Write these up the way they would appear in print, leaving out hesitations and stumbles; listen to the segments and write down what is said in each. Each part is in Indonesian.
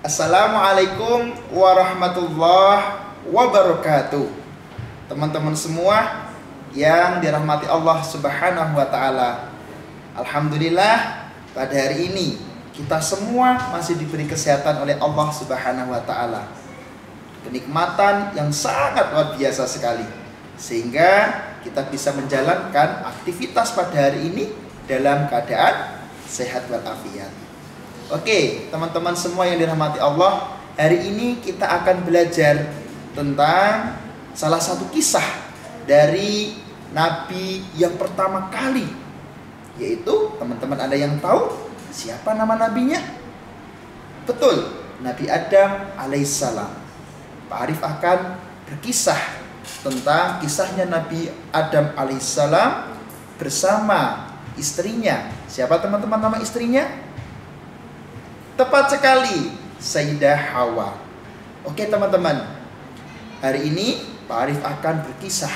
Assalamualaikum warahmatullahi wabarakatuh. Teman-teman semua yang dirahmati Allah Subhanahu wa Ta'ala, alhamdulillah pada hari ini kita semua masih diberi kesehatan oleh Allah Subhanahu wa Ta'ala. Kenikmatan yang sangat luar biasa sekali, sehingga kita bisa menjalankan aktivitas pada hari ini dalam keadaan sehat walafiat. Oke, teman-teman semua yang dirahmati Allah, hari ini kita akan belajar tentang salah satu kisah dari Nabi yang pertama kali, yaitu teman-teman ada yang tahu siapa nama nabinya? Betul, Nabi Adam alaihissalam. Pak Arif akan berkisah tentang kisahnya Nabi Adam alaihissalam bersama istrinya. Siapa teman-teman nama istrinya? Tepat sekali, Sayyidah Hawa. Oke teman-teman, hari ini Pak Arif akan berkisah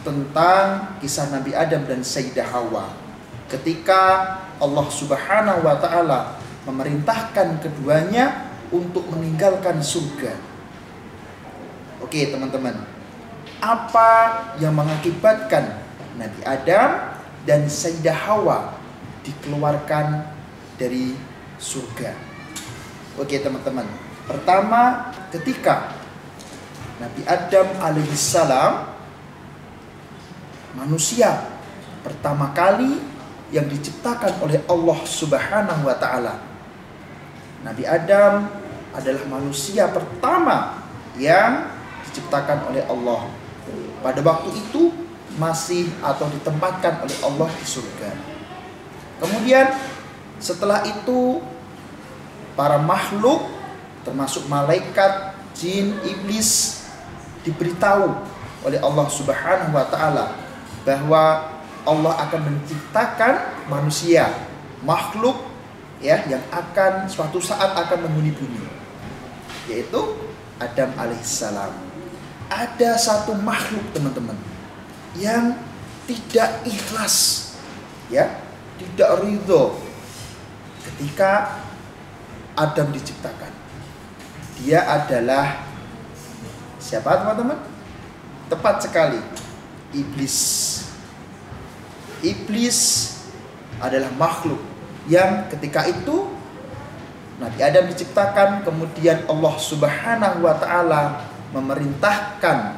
tentang kisah Nabi Adam dan Sayyidah Hawa ketika Allah Subhanahu wa Ta'ala memerintahkan keduanya untuk meninggalkan surga. Oke teman-teman, apa yang mengakibatkan Nabi Adam dan Sayyidah Hawa dikeluarkan dari surga? Oke teman-teman, pertama ketika Nabi Adam alaihissalam, manusia pertama kali yang diciptakan oleh Allah Subhanahu wa Ta'ala. Nabi Adam adalah manusia pertama yang diciptakan oleh Allah. Pada waktu itu masih atau ditempatkan oleh Allah di surga. Kemudian setelah itu para makhluk termasuk malaikat, jin, iblis diberitahu oleh Allah Subhanahu wa Ta'ala bahwa Allah akan menciptakan manusia, makhluk ya, yang akan suatu saat akan menghuni bumi, yaitu Adam alaihissalam. Ada satu makhluk teman-teman yang tidak ikhlas, ya, tidak ridho ketika Adam diciptakan. Dia adalah siapa teman-teman? Tepat sekali, iblis. Iblis adalah makhluk yang ketika itu Nabi Adam diciptakan, kemudian Allah Subhanahu wa Ta'ala memerintahkan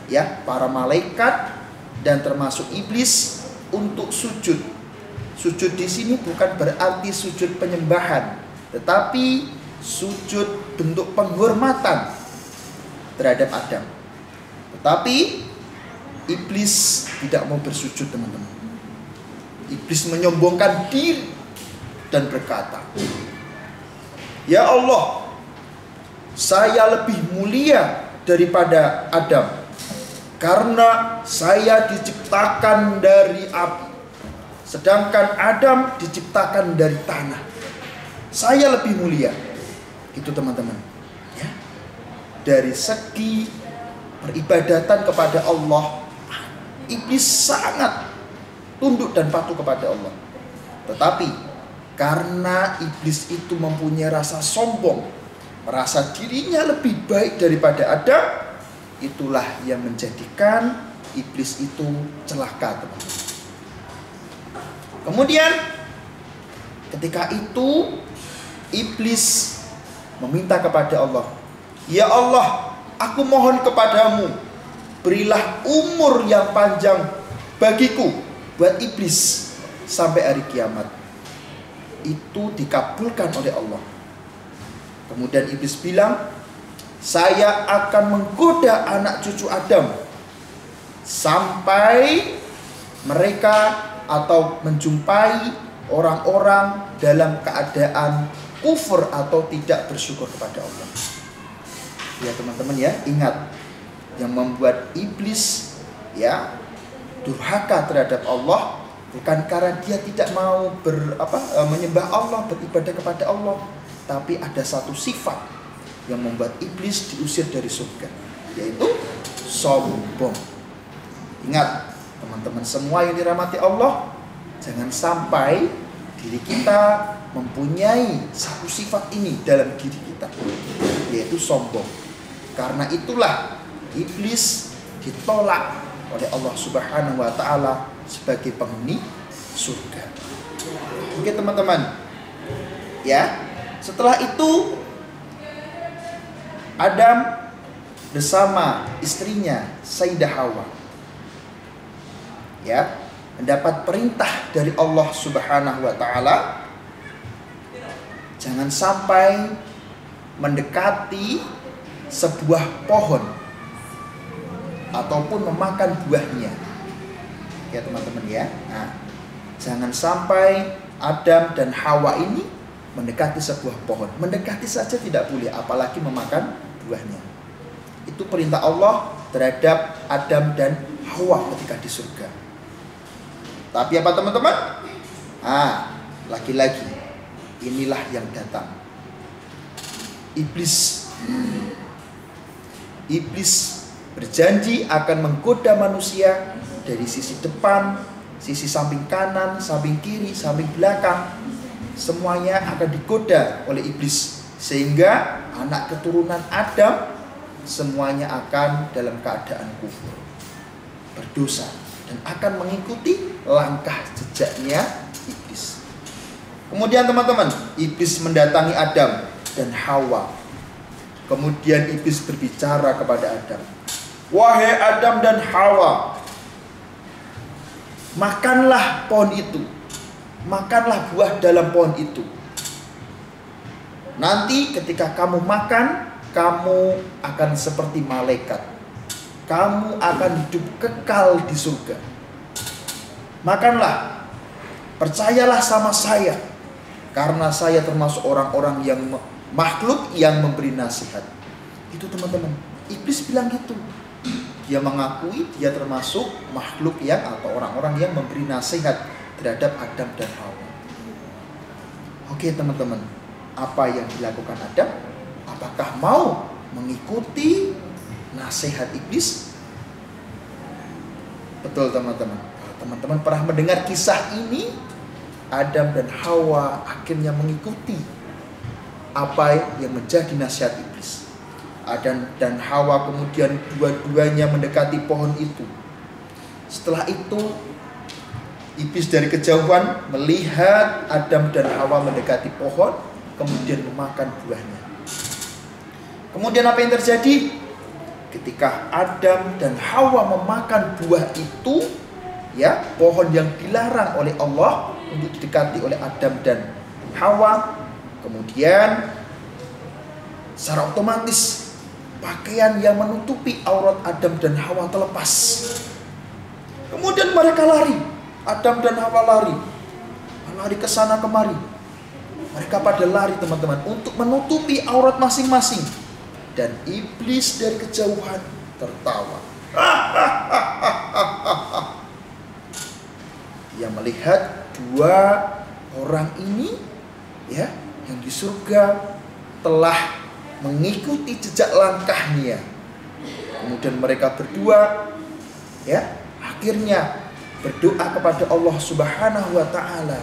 ya para malaikat dan termasuk iblis untuk sujud. Sujud di sini bukan berarti sujud penyembahan, tetapi sujud bentuk penghormatan terhadap Adam. Tetapi iblis tidak mau bersujud teman-teman. Iblis menyombongkan diri dan berkata, "Ya Allah, saya lebih mulia daripada Adam karena saya diciptakan dari api, sedangkan Adam diciptakan dari tanah. Saya lebih mulia." Itu teman-teman ya. Dari segi peribadatan kepada Allah, iblis sangat tunduk dan patuh kepada Allah. Tetapi karena iblis itu mempunyai rasa sombong, merasa dirinya lebih baik daripada Adam, itulah yang menjadikan iblis itu celaka teman-teman. Kemudian ketika itu iblis meminta kepada Allah, "Ya Allah, aku mohon kepadamu, berilah umur yang panjang bagiku," buat iblis sampai hari kiamat. Itu dikabulkan oleh Allah. Kemudian iblis bilang, "Saya akan menggoda anak cucu Adam sampai mereka atau menjumpai orang-orang dalam keadaan kufur atau tidak bersyukur kepada Allah." Ya teman-teman ya, ingat, yang membuat iblis ya durhaka terhadap Allah bukan karena dia tidak mau menyembah Allah, beribadah kepada Allah, tapi ada satu sifat yang membuat iblis diusir dari surga, yaitu sombong. Ingat teman-teman semua yang dirahmati Allah, jangan sampai diri kita mempunyai satu sifat ini dalam diri kita, yaitu sombong. Karena itulah iblis ditolak oleh Allah Subhanahu wa taala sebagai penghuni surga. Oke teman-teman. Ya. Setelah itu Adam bersama istrinya Sayyidah Hawa, ya, mendapat perintah dari Allah Subhanahu wa taala jangan sampai mendekati sebuah pohon ataupun memakan buahnya. Ya teman-teman ya. Nah, jangan sampai Adam dan Hawa ini mendekati sebuah pohon. Mendekati saja tidak boleh, apalagi memakan buahnya. Itu perintah Allah terhadap Adam dan Hawa ketika di surga. Tapi apa teman-teman? Lagi-lagi inilah yang datang. Iblis berjanji akan menggoda manusia dari sisi depan, sisi samping kanan, samping kiri, samping belakang. Semuanya akan digoda oleh iblis, sehingga anak keturunan Adam semuanya akan dalam keadaan kufur, berdosa, dan akan mengikuti langkah jejaknya iblis. Kemudian teman-teman, iblis mendatangi Adam dan Hawa. Kemudian iblis berbicara kepada Adam, "Wahai Adam dan Hawa, makanlah pohon itu, makanlah buah dalam pohon itu. Nanti ketika kamu makan, kamu akan seperti malaikat. Kamu akan hidup kekal di surga. Makanlah, percayalah sama saya, karena saya termasuk orang-orang yang makhluk yang memberi nasihat." Itu teman-teman, iblis bilang gitu. Dia mengakui dia termasuk makhluk yang atau orang-orang yang memberi nasihat terhadap Adam dan Hawa. Oke teman-teman, apa yang dilakukan Adam? Apakah mau mengikuti nasihat iblis? Betul teman-teman. Teman-teman pernah mendengar kisah ini? Adam dan Hawa akhirnya mengikuti apa yang menjadi nasihat iblis. Adam dan Hawa kemudian dua-duanya mendekati pohon itu. Setelah itu iblis dari kejauhan melihat Adam dan Hawa mendekati pohon, kemudian memakan buahnya. Kemudian apa yang terjadi? Ketika Adam dan Hawa memakan buah itu, ya, pohon yang dilarang oleh Allah untuk didekati oleh Adam dan Hawa, kemudian secara otomatis pakaian yang menutupi aurat Adam dan Hawa terlepas. Kemudian mereka lari, Adam dan Hawa lari ke sana kemari. Mereka pada lari teman-teman untuk menutupi aurat masing-masing. Dan iblis dari kejauhan tertawa. Dia melihat dua orang ini, ya, yang di surga telah mengikuti jejak langkahnya. Kemudian mereka berdua, ya, akhirnya berdoa kepada Allah Subhanahu wa taala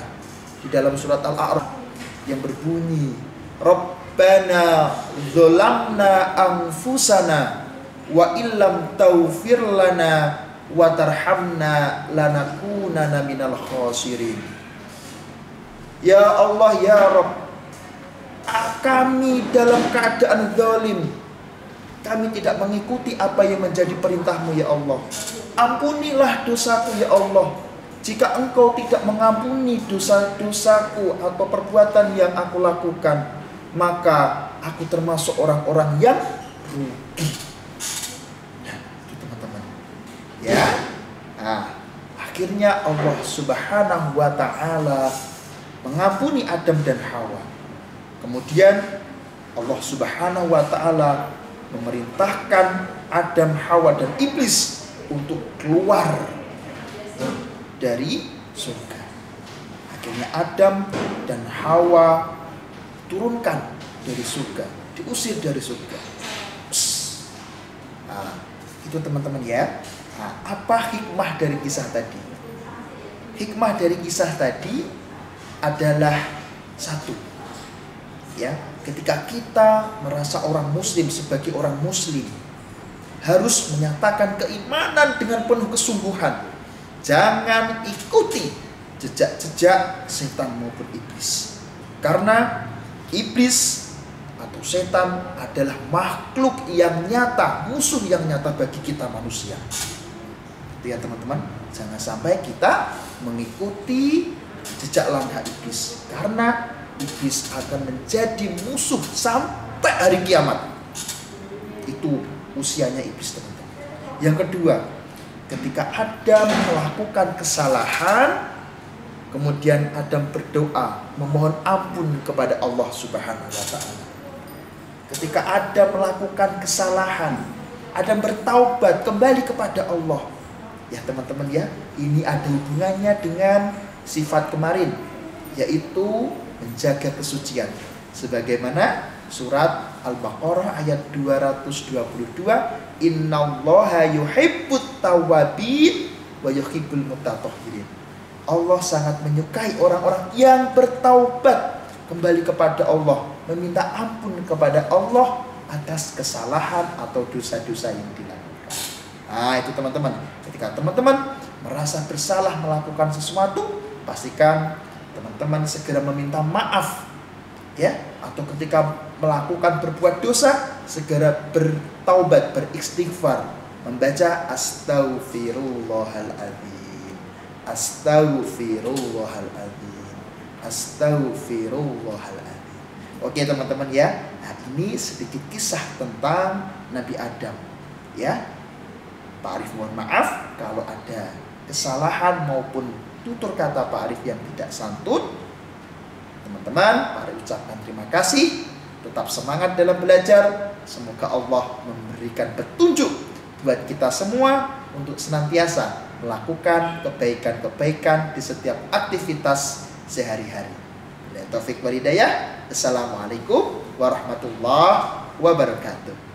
di dalam surat Al-A'raf yang berbunyi, "Rabbana dzolamna anfusana wa illam taghfir lana wa tarhamna lanakunanna minal khasirin." Ya Allah, ya Rabb, kami dalam keadaan zalim. Kami tidak mengikuti apa yang menjadi perintah-Mu ya Allah. Ampunilah dosaku ya Allah. Jika Engkau tidak mengampuni dosa-dosaku atau perbuatan yang aku lakukan, maka aku termasuk orang-orang yang rugi. Nah, itu teman-teman. Ya. Nah, akhirnya Allah Subhanahu wa taala mengampuni Adam dan Hawa. Kemudian Allah Subhanahu wa taala memerintahkan Adam, Hawa dan iblis untuk keluar dari surga. Akhirnya Adam dan Hawa turunkan dari surga, diusir dari surga. Nah, itu teman-teman ya. Nah, apa hikmah dari kisah tadi? Hikmah dari kisah tadi adalah satu. Ya, ketika kita merasa orang muslim sebagai orang muslim harus menyatakan keimanan dengan penuh kesungguhan. Jangan ikuti jejak-jejak setan maupun iblis. Karena iblis atau setan adalah makhluk yang nyata, musuh yang nyata bagi kita manusia. Itu ya teman-teman, jangan sampai kita mengikuti jejak langkah iblis, karena iblis akan menjadi musuh sampai hari kiamat. Itu usianya iblis, teman-teman. Yang kedua, ketika Adam melakukan kesalahan, kemudian Adam berdoa memohon ampun kepada Allah Subhanahu wa taala. Ketika Adam melakukan kesalahan, Adam bertaubat kembali kepada Allah. Ya teman-teman ya, ini ada hubungannya dengan sifat kemarin, yaitu menjaga kesucian. Sebagaimana surat Al-Baqarah ayat 222, innallaha yuhibbut tawwabin wa yuhibbul mutatahhirin. Allah sangat menyukai orang-orang yang bertaubat kembali kepada Allah, meminta ampun kepada Allah atas kesalahan atau dosa-dosa yang dilakukan. Nah, itu teman-teman. Ketika teman-teman merasa bersalah melakukan sesuatu, pastikan teman-teman segera meminta maaf. Ya, atau ketika melakukan berbuat dosa, segera bertaubat, beristighfar, membaca astaghfirullahaladzim, astaghfirullahaladzim, astaghfirullahaladzim. Oke teman-teman ya, nah ini sedikit kisah tentang Nabi Adam. Ya, Pak Arif mohon maaf kalau ada kesalahan maupun tutur kata Pak Arif yang tidak santun. Teman-teman, Pak Arif ucapkan terima kasih. Tetap semangat dalam belajar. Semoga Allah memberikan petunjuk buat kita semua untuk senantiasa melakukan kebaikan-kebaikan di setiap aktivitas sehari-hari. Taufik wal hidayah. Assalamualaikum warahmatullahi wabarakatuh.